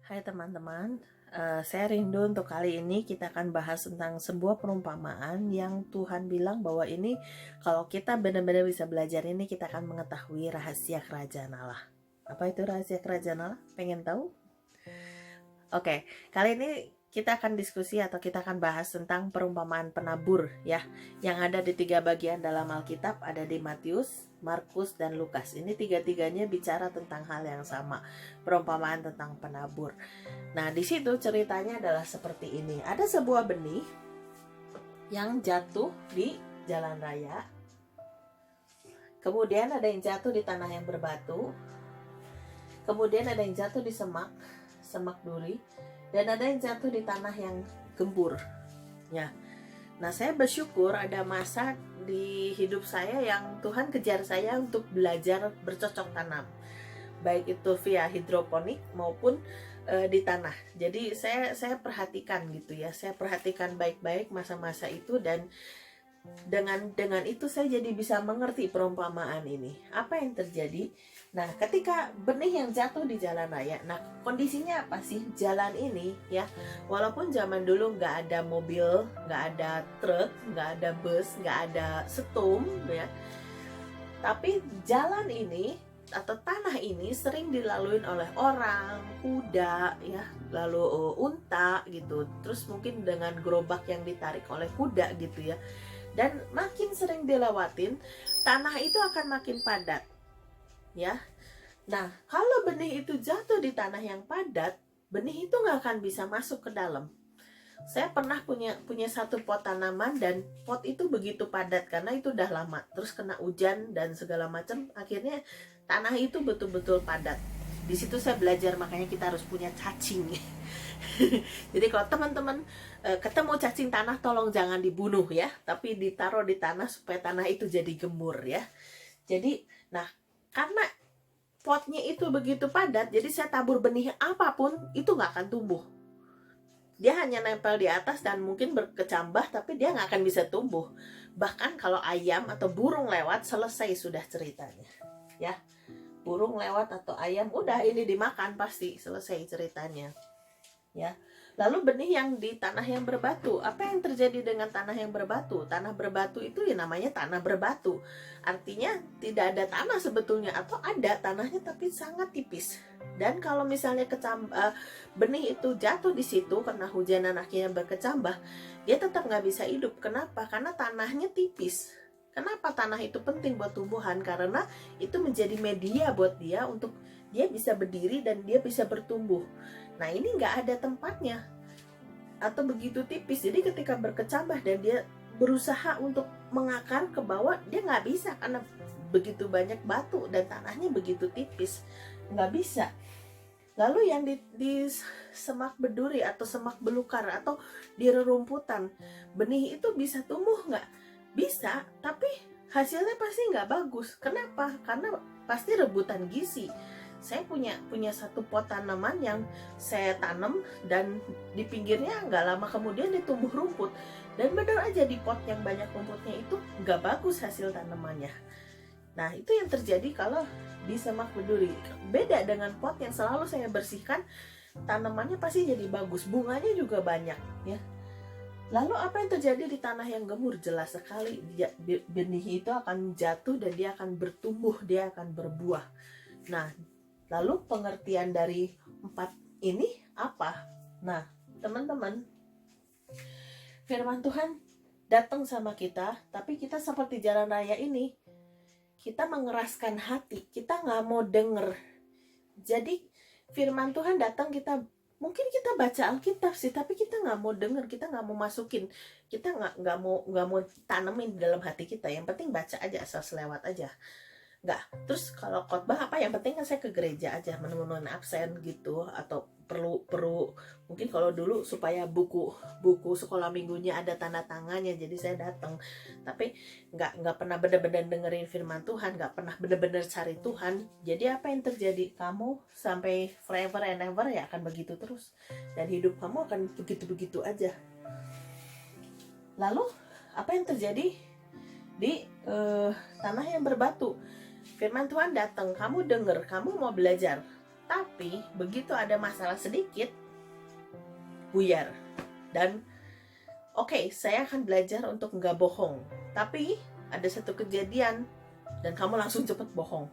Hai teman-teman, saya rindu untuk kali ini kita akan bahas tentang sebuah perumpamaan yang Tuhan bilang bahwa ini kalau kita benar-benar bisa belajar ini kita akan mengetahui rahasia kerajaan Allah. Apa itu rahasia kerajaan Allah? Pengen tahu? Oke, kali ini kita akan diskusi atau kita akan bahas tentang perumpamaan penabur ya, yang ada di 3 bagian dalam Alkitab, ada di Matius, Markus, dan Lukas. Ini tiga-tiganya bicara tentang hal yang sama, perumpamaan tentang penabur. Nah, di situ ceritanya adalah seperti ini. Ada sebuah benih yang jatuh di jalan raya. Kemudian ada yang jatuh di tanah yang berbatu. Kemudian ada yang jatuh di semak duri. Dan ada yang jatuh di tanah yang gembur. Ya. Nah, saya bersyukur ada masa di hidup saya yang Tuhan kejar saya untuk belajar bercocok tanam. Baik itu via hidroponik maupun di tanah. Jadi saya perhatikan gitu ya. Saya perhatikan baik-baik masa-masa itu, dan dengan itu saya jadi bisa mengerti perumpamaan ini. Apa yang terjadi? Nah, ketika benih yang jatuh di jalan raya, nah kondisinya apa sih jalan ini ya? Walaupun zaman dulu nggak ada mobil, nggak ada truk, nggak ada bus, nggak ada setum ya, tapi jalan ini atau tanah ini sering dilalui oleh orang, kuda ya, lalu unta gitu. Terus mungkin dengan gerobak yang ditarik oleh kuda gitu ya. Dan makin sering dilewatin, tanah itu akan makin padat ya. Nah, kalau benih itu jatuh di tanah yang padat, benih itu nggak akan bisa masuk ke dalam. Saya pernah punya satu pot tanaman, dan pot itu begitu padat karena itu udah lama, terus kena hujan dan segala macam, akhirnya tanah itu betul-betul padat. Di situ saya belajar, makanya kita harus punya cacing. Jadi kalau teman-teman ketemu cacing tanah, tolong jangan dibunuh ya, tapi ditaruh di tanah supaya tanah itu jadi gemur ya. Jadi, nah karena potnya itu begitu padat, jadi saya tabur benih apapun itu nggak akan tumbuh. Dia hanya nempel di atas dan mungkin berkecambah, tapi dia nggak akan bisa tumbuh. Bahkan kalau ayam atau burung lewat, selesai sudah ceritanya ya. Burung lewat atau ayam, udah ini dimakan pasti, selesai ceritanya ya. Lalu benih yang di tanah yang berbatu, apa yang terjadi dengan tanah yang berbatu? Tanah berbatu itu ya namanya tanah berbatu, artinya tidak ada tanah sebetulnya, atau ada tanahnya tapi sangat tipis. Dan kalau misalnya benih itu jatuh di situ karena hujanan akhirnya berkecambah, dia tetap nggak bisa hidup. Kenapa? Karena tanahnya tipis. Kenapa tanah itu penting buat tumbuhan? Karena itu menjadi media buat dia untuk dia bisa berdiri dan dia bisa bertumbuh. Nah, ini nggak ada tempatnya atau begitu tipis. Jadi ketika berkecambah dan dia berusaha untuk mengakar ke bawah, dia nggak bisa karena begitu banyak batu dan tanahnya begitu tipis, nggak bisa. Lalu yang di semak berduri atau semak belukar atau di rerumputan, benih itu bisa tumbuh nggak? Bisa, tapi hasilnya pasti nggak bagus. Kenapa? Karena pasti rebutan gizi. Saya punya satu pot tanaman yang saya tanam, dan di pinggirnya nggak lama kemudian dia tumbuh rumput, dan benar aja di pot yang banyak rumputnya itu nggak bagus hasil tanamannya. Nah, itu yang terjadi kalau di semak berduri. Beda dengan pot yang selalu saya bersihkan, tanamannya pasti jadi bagus, bunganya juga banyak ya. Lalu apa yang terjadi di tanah yang gembur? Jelas sekali benih itu akan jatuh dan dia akan bertumbuh, dia akan berbuah. Nah, lalu pengertian dari 4 ini apa? Nah, teman-teman, firman Tuhan datang sama kita, tapi kita seperti jalan raya ini, kita mengeraskan hati, kita nggak mau denger. Jadi firman Tuhan datang, mungkin kita baca Alkitab sih, tapi kita nggak mau denger, kita nggak mau masukin, kita nggak mau tanemin di dalam hati kita. Yang penting baca aja, asal selewat aja. Nggak. Terus kalau khotbah apa, yang penting kan saya ke gereja aja, menemukan absen gitu, atau perlu mungkin kalau dulu supaya buku sekolah minggunya ada tanda tangannya, jadi saya datang. Tapi nggak pernah benar-benar dengerin firman Tuhan, nggak pernah benar-benar cari Tuhan. Jadi apa yang terjadi? Kamu sampai forever and ever ya akan begitu terus, dan hidup kamu akan begitu-begitu aja. Lalu apa yang terjadi di tanah yang berbatu? Firman Tuhan datang, kamu denger, kamu mau belajar, Tapi begitu ada masalah sedikit, buyar. Dan oke, saya akan belajar untuk nggak bohong. Tapi ada satu kejadian dan kamu langsung cepet bohong,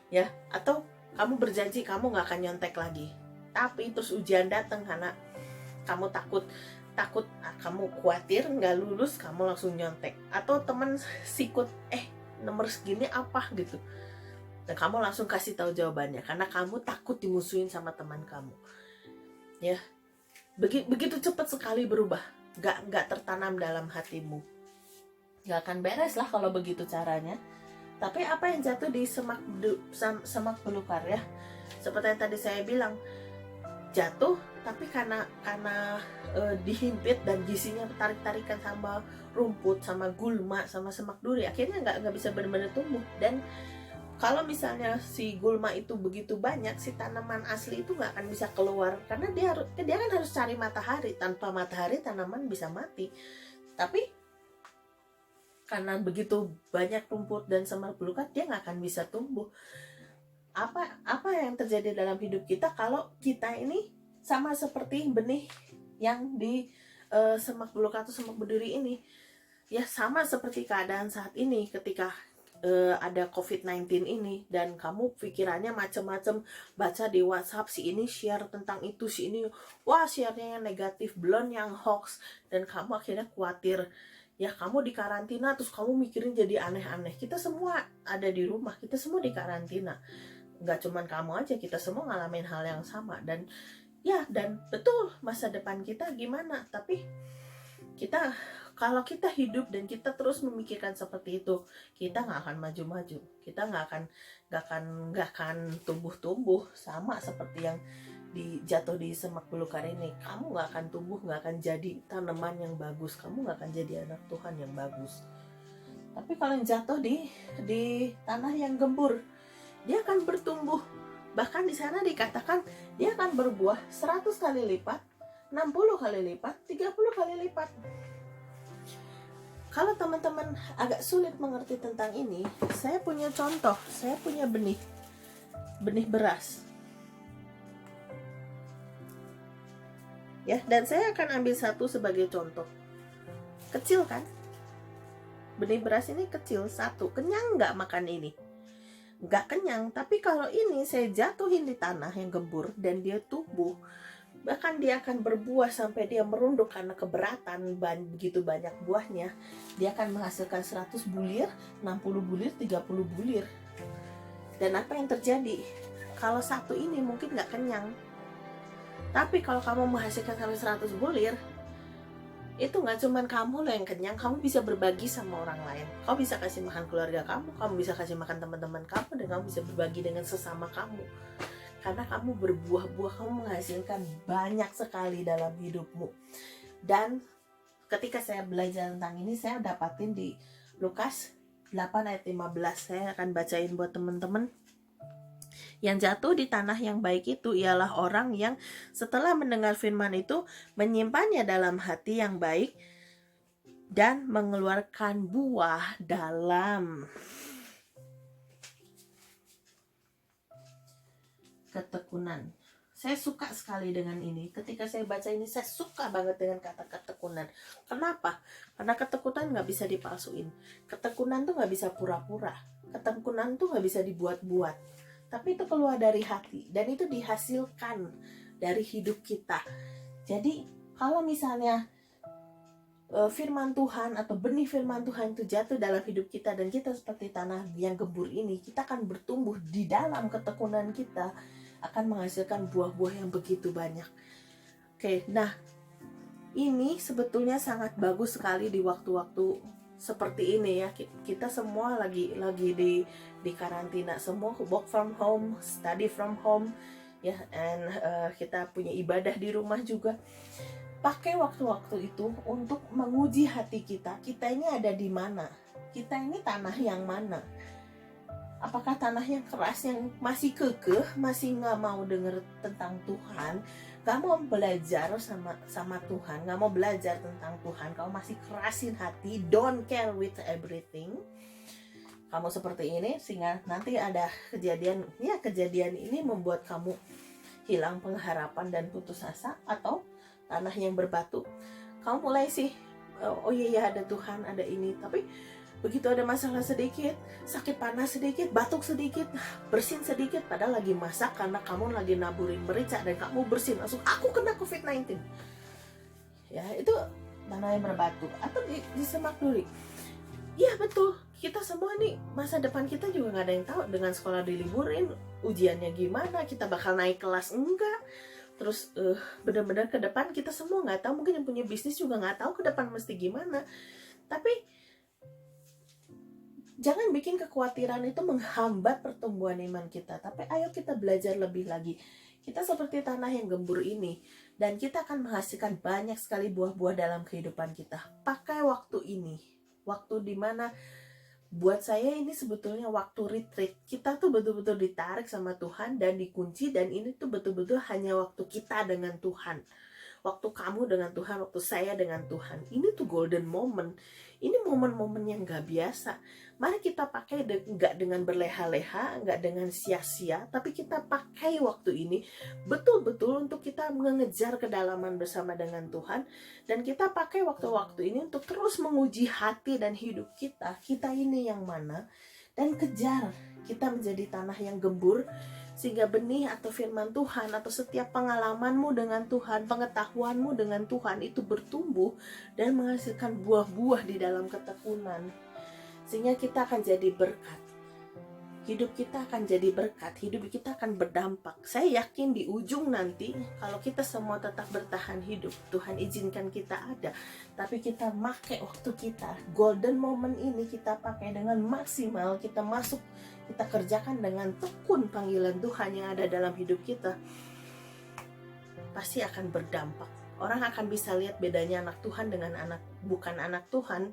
ya. Atau kamu berjanji kamu nggak akan nyontek lagi, tapi terus ujian datang karena kamu takut, kamu khawatir nggak lulus, kamu langsung nyontek. Atau teman sikut, nomor segini apa gitu, dan kamu langsung kasih tahu jawabannya karena kamu takut dimusuhin sama teman kamu, ya. Begitu cepat sekali berubah, nggak tertanam dalam hatimu. Nggak akan beres lah kalau begitu caranya. Tapi apa yang jatuh di semak belukar, ya, seperti yang tadi saya bilang, jatuh tapi karena dihimpit dan gisinya tarik-tarikan sama rumput, sama gulma, sama semak duri, akhirnya nggak bisa benar-benar tumbuh. Dan kalau misalnya si gulma itu begitu banyak, si tanaman asli itu nggak akan bisa keluar karena dia kan harus cari matahari. Tanpa matahari tanaman bisa mati. Tapi karena begitu banyak rumput dan semak belukar, dia nggak akan bisa tumbuh. Apa yang terjadi dalam hidup kita kalau kita ini sama seperti benih yang di semak belukar atau semak berduri ini, ya, sama seperti keadaan saat ini ketika ada COVID-19 ini, dan kamu pikirannya macam-macam, baca di WhatsApp si ini share tentang itu, si ini wah share-nya yang negatif, belum yang hoax, dan kamu akhirnya khawatir, ya. Kamu di karantina terus kamu mikirin jadi aneh-aneh. Kita semua ada di rumah, kita semua di karantina, nggak cuman kamu aja, kita semua ngalamin hal yang sama. Dan betul, masa depan kita gimana. Tapi kalau kita hidup dan kita terus memikirkan seperti itu, kita nggak akan maju-maju, kita nggak akan tumbuh-tumbuh. Sama seperti yang jatuh di semak belukar ini, kamu nggak akan tumbuh, nggak akan jadi tanaman yang bagus, kamu nggak akan jadi anak Tuhan yang bagus. Tapi kalau yang jatuh di tanah yang gembur, dia akan bertumbuh. Bahkan di sana dikatakan dia akan berbuah 100 kali lipat, 60 kali lipat, 30 kali lipat. Kalau teman-teman agak sulit mengerti tentang ini, saya punya contoh. Saya punya benih beras, ya, dan saya akan ambil satu sebagai contoh. Kecil kan? Benih beras ini kecil, satu. Kenyang nggak makan ini? Nggak kenyang. Tapi kalau ini saya jatuhin di tanah yang gembur dan dia tumbuh, bahkan dia akan berbuah sampai dia merunduk karena keberatan begitu banyak buahnya. Dia akan menghasilkan 100 bulir, 60 bulir, 30 bulir. Dan apa yang terjadi? Kalau satu ini mungkin nggak kenyang, tapi kalau kamu menghasilkan sampai 100 bulir, itu nggak cuman kamu loh yang kenyang, kamu bisa berbagi sama orang lain. Kamu bisa kasih makan keluarga kamu bisa kasih makan teman-teman kamu, dan kamu bisa berbagi dengan sesama kamu. Karena kamu berbuah-buah, kamu menghasilkan banyak sekali dalam hidupmu. Dan ketika saya belajar tentang ini, saya dapatin di Lukas 8 ayat 15. Saya akan bacain buat teman-teman. Yang jatuh di tanah yang baik itu ialah orang yang setelah mendengar firman itu menyimpannya dalam hati yang baik dan mengeluarkan buah dalam ketekunan. Saya suka sekali dengan ini. Ketika saya baca ini, saya suka banget dengan kata ketekunan. Kenapa? Karena ketekunan nggak bisa dipalsuin. Ketekunan tuh nggak bisa pura-pura. Ketekunan tuh nggak bisa dibuat-buat. Tapi itu keluar dari hati. Dan itu dihasilkan dari hidup kita. Jadi, kalau misalnya firman Tuhan atau benih firman Tuhan itu jatuh dalam hidup kita, dan kita seperti tanah yang gembur ini, kita akan bertumbuh di dalam ketekunan kita, akan menghasilkan buah-buah yang begitu banyak. Oke, nah ini sebetulnya sangat bagus sekali di waktu-waktu seperti ini, ya. Kita semua lagi di karantina, semua work from home, study from home, ya, and kita punya ibadah di rumah juga. Pakai waktu-waktu itu untuk menguji hati kita. Kita ini ada di mana? Kita ini tanah yang mana? Apakah tanah yang keras, yang masih kekeh, masih nggak mau dengar tentang Tuhan, nggak mau belajar sama Tuhan, nggak mau belajar tentang Tuhan, kalau masih kerasin hati, don't care with everything, kamu seperti ini, sehingga nanti ada kejadian ini membuat kamu hilang pengharapan dan putus asa, atau tanah yang berbatu, kamu mulai sih, oh iya ada Tuhan, ada ini, tapi begitu ada masalah sedikit, sakit panas sedikit, batuk sedikit, bersin sedikit, padahal lagi masak karena kamu lagi naburin merica dan kamu bersin, langsung aku kena COVID-19. Ya, itu tanah yang berbatu. Atau di Semak Duri. Iya betul, kita semua nih, masa depan kita juga nggak ada yang tahu. Dengan sekolah diliburin, ujiannya gimana, kita bakal naik kelas enggak, terus benar-benar ke depan kita semua nggak tahu. Mungkin yang punya bisnis juga nggak tahu ke depan mesti gimana. Tapi jangan bikin kekhawatiran itu menghambat pertumbuhan iman kita. Tapi ayo kita belajar lebih lagi. Kita seperti tanah yang gembur ini, dan kita akan menghasilkan banyak sekali buah-buah dalam kehidupan kita. Pakai waktu ini, waktu dimana buat saya ini sebetulnya waktu retreat. Kita tuh betul-betul ditarik sama Tuhan dan dikunci, dan ini tuh betul-betul hanya waktu kita dengan Tuhan. Waktu kamu dengan Tuhan, waktu saya dengan Tuhan. Ini tuh golden moment. Ini momen-momen yang gak biasa. Mari kita pakai gak dengan berleha-leha, gak dengan sia-sia, tapi kita pakai waktu ini betul-betul untuk kita mengejar kedalaman bersama dengan Tuhan. Dan kita pakai waktu-waktu ini untuk terus menguji hati dan hidup kita. Kita ini yang mana? Dan kejar kita menjadi tanah yang gembur, sehingga benih atau firman Tuhan atau setiap pengalamanmu dengan Tuhan, pengetahuanmu dengan Tuhan itu bertumbuh dan menghasilkan buah-buah di dalam ketekunan. Sehingga kita akan jadi berkat. Hidup kita akan jadi berkat, hidup kita akan berdampak. Saya yakin di ujung nanti, kalau kita semua tetap bertahan hidup, Tuhan izinkan kita ada, tapi kita pakai waktu kita, golden moment ini kita pakai dengan maksimal, kita masuk, kita kerjakan dengan tekun panggilan Tuhan yang ada dalam hidup kita, pasti akan berdampak. Orang akan bisa lihat bedanya anak Tuhan dengan bukan anak Tuhan.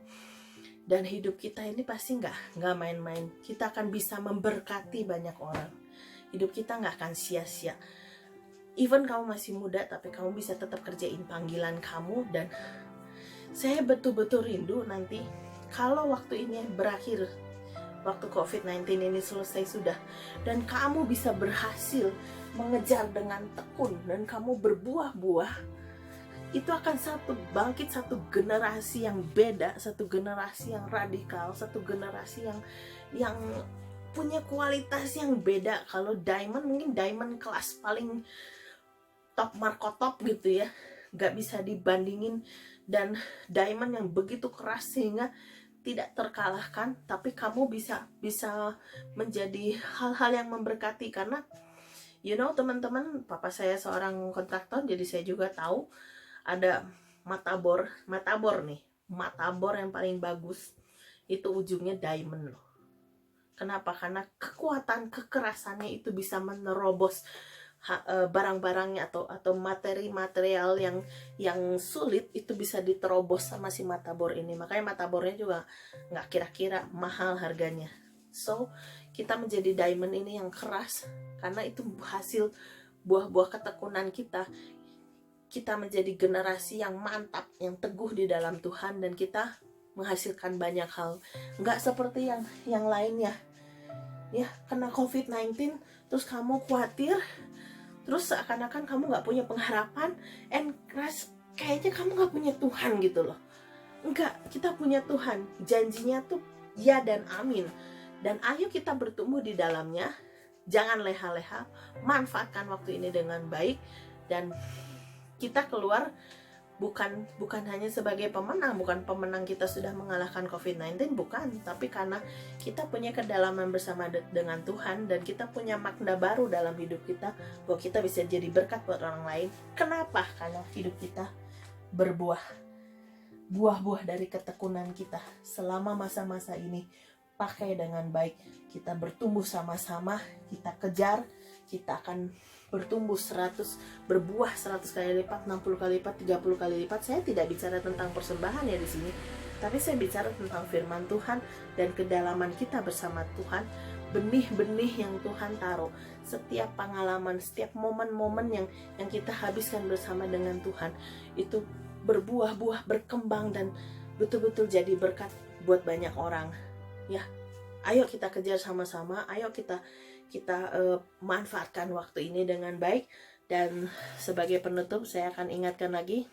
Dan hidup kita ini pasti nggak main-main. Kita akan bisa memberkati banyak orang. Hidup kita nggak akan sia-sia. Even kamu masih muda, tapi kamu bisa tetap kerjain panggilan kamu. Dan saya betul-betul rindu nanti kalau waktu ini berakhir, waktu COVID-19 ini selesai sudah, dan kamu bisa berhasil mengejar dengan tekun dan kamu berbuah-buah, itu akan bangkit satu generasi yang beda, satu generasi yang radikal, satu generasi yang punya kualitas yang beda. Kalau diamond, mungkin diamond kelas paling top markotop gitu ya, gak bisa dibandingin, dan diamond yang begitu keras sehingga tidak terkalahkan. Tapi kamu bisa menjadi hal-hal yang memberkati, karena teman-teman, papa saya seorang kontraktor, jadi saya juga tahu ada matabor yang paling bagus itu ujungnya diamond loh. Kenapa? Karena kekuatan kekerasannya itu bisa menerobos barang-barangnya atau materi-material yang sulit, itu bisa diterobos sama si matabor ini. Makanya matabornya juga nggak kira-kira mahal harganya. So kita menjadi diamond ini yang keras karena itu hasil buah-buah ketekunan kita. Kita menjadi generasi yang mantap, yang teguh di dalam Tuhan, dan kita menghasilkan banyak hal. Nggak seperti yang lainnya. Ya, kena COVID-19, terus kamu khawatir, terus seakan-akan kamu nggak punya pengharapan, and kayaknya kamu nggak punya Tuhan gitu loh. Enggak, kita punya Tuhan. Janjinya tuh ya dan amin. Dan ayo kita bertumbuh di dalamnya. Jangan leha-leha, manfaatkan waktu ini dengan baik, dan kita keluar bukan hanya sebagai pemenang, bukan pemenang kita sudah mengalahkan COVID-19, bukan, tapi karena kita punya kedalaman bersama dengan Tuhan, dan kita punya makna baru dalam hidup kita, bahwa kita bisa jadi berkat buat orang lain. Kenapa? Karena hidup kita berbuah, buah-buah dari ketekunan kita selama masa-masa ini. Pakai dengan baik, kita bertumbuh sama-sama, kita kejar, kita akan bertumbuh berbuah 100 kali lipat, 60 kali lipat, 30 kali lipat. Saya tidak bicara tentang persembahan ya di sini, tapi saya bicara tentang firman Tuhan dan kedalaman kita bersama Tuhan, benih-benih yang Tuhan taruh, setiap pengalaman, setiap momen-momen yang kita habiskan bersama dengan Tuhan, itu berbuah-buah, berkembang, dan betul-betul jadi berkat buat banyak orang. Ya, Ayo kita kejar sama-sama, ayo kita manfaatkan waktu ini dengan baik. Dan sebagai penutup saya akan ingatkan lagi,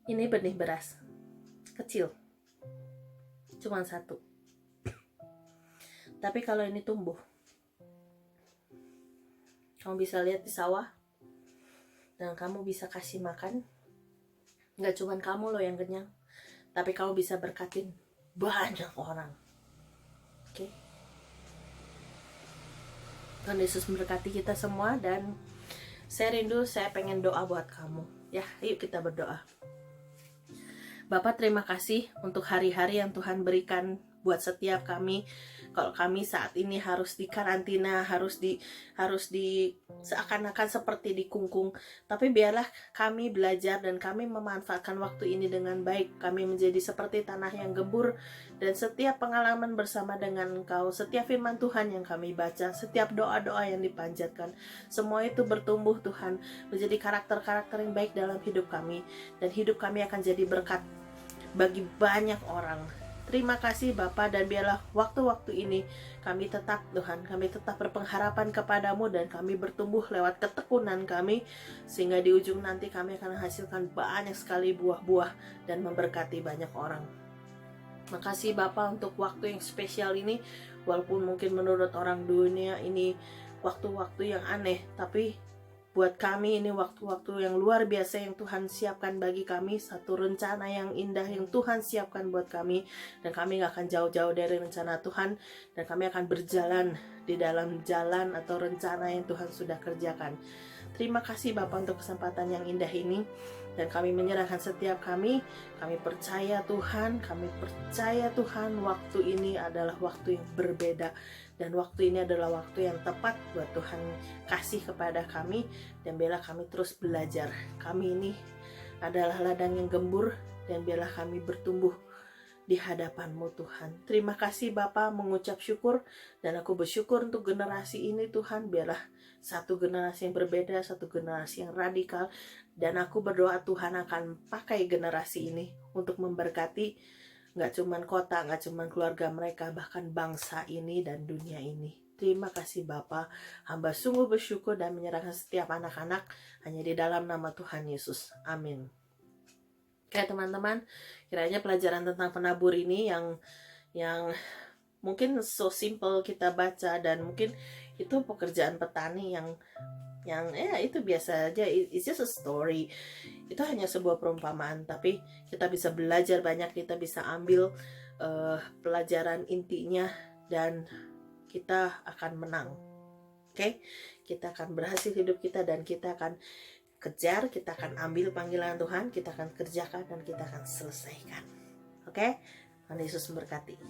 ini benih beras kecil, cuma satu, tapi kalau ini tumbuh, kamu bisa lihat di sawah, dan kamu bisa kasih makan, nggak cuma kamu loh yang kenyang, tapi kamu bisa berkatin banyak orang. Oke? Tuhan Yesus memberkati kita semua, dan saya rindu, saya pengen doa buat kamu. Ya, yuk kita berdoa. Bapak, terima kasih untuk hari-hari yang Tuhan berikan buat setiap kami. Kalau kami saat ini harus di karantina, harus di seakan-akan seperti dikungkung, tapi biarlah kami belajar dan kami memanfaatkan waktu ini dengan baik. Kami menjadi seperti tanah yang gembur, dan setiap pengalaman bersama dengan Engkau, setiap firman Tuhan yang kami baca, setiap doa-doa yang dipanjatkan, semua itu bertumbuh Tuhan, menjadi karakter-karakter yang baik dalam hidup kami, dan hidup kami akan jadi berkat bagi banyak orang. Terima kasih Bapa, dan biarlah waktu-waktu ini kami tetap Tuhan, kami tetap berpengharapan kepadamu, dan kami bertumbuh lewat ketekunan kami, sehingga di ujung nanti kami akan menghasilkan banyak sekali buah-buah dan memberkati banyak orang. Makasih Bapa untuk waktu yang spesial ini, walaupun mungkin menurut orang dunia ini waktu-waktu yang aneh, tapi buat kami ini waktu-waktu yang luar biasa yang Tuhan siapkan bagi kami, satu rencana yang indah yang Tuhan siapkan buat kami, dan kami gak akan jauh-jauh dari rencana Tuhan, dan kami akan berjalan di dalam jalan atau rencana yang Tuhan sudah kerjakan. Terima kasih Bapak untuk kesempatan yang indah ini, dan kami menyerahkan setiap kami percaya Tuhan, waktu ini adalah waktu yang berbeda, dan waktu ini adalah waktu yang tepat buat Tuhan kasih kepada kami, dan biarlah kami terus belajar. Kami ini adalah ladang yang gembur, dan biarlah kami bertumbuh di hadapan-Mu Tuhan. Terima kasih Bapa, mengucap syukur, dan aku bersyukur untuk generasi ini Tuhan. Biarlah satu generasi yang berbeda, satu generasi yang radikal, dan aku berdoa Tuhan akan pakai generasi ini untuk memberkati gak cuman kota, gak cuman keluarga mereka, bahkan bangsa ini dan dunia ini. Terima kasih Bapa, hamba sungguh bersyukur dan menyerahkan setiap anak-anak hanya di dalam nama Tuhan Yesus. Amin. Oke teman-teman, kiranya pelajaran tentang penabur ini yang mungkin so simple kita baca, dan mungkin itu pekerjaan petani yang itu biasa aja, it's just a story, itu hanya sebuah perumpamaan, tapi kita bisa belajar banyak, kita bisa ambil pelajaran intinya, dan kita akan menang. Oke? Kita akan berhasil hidup kita, dan kita akan kejar, kita akan ambil panggilan Tuhan, kita akan kerjakan, dan kita akan selesaikan. Oke? Tuhan Yesus memberkati.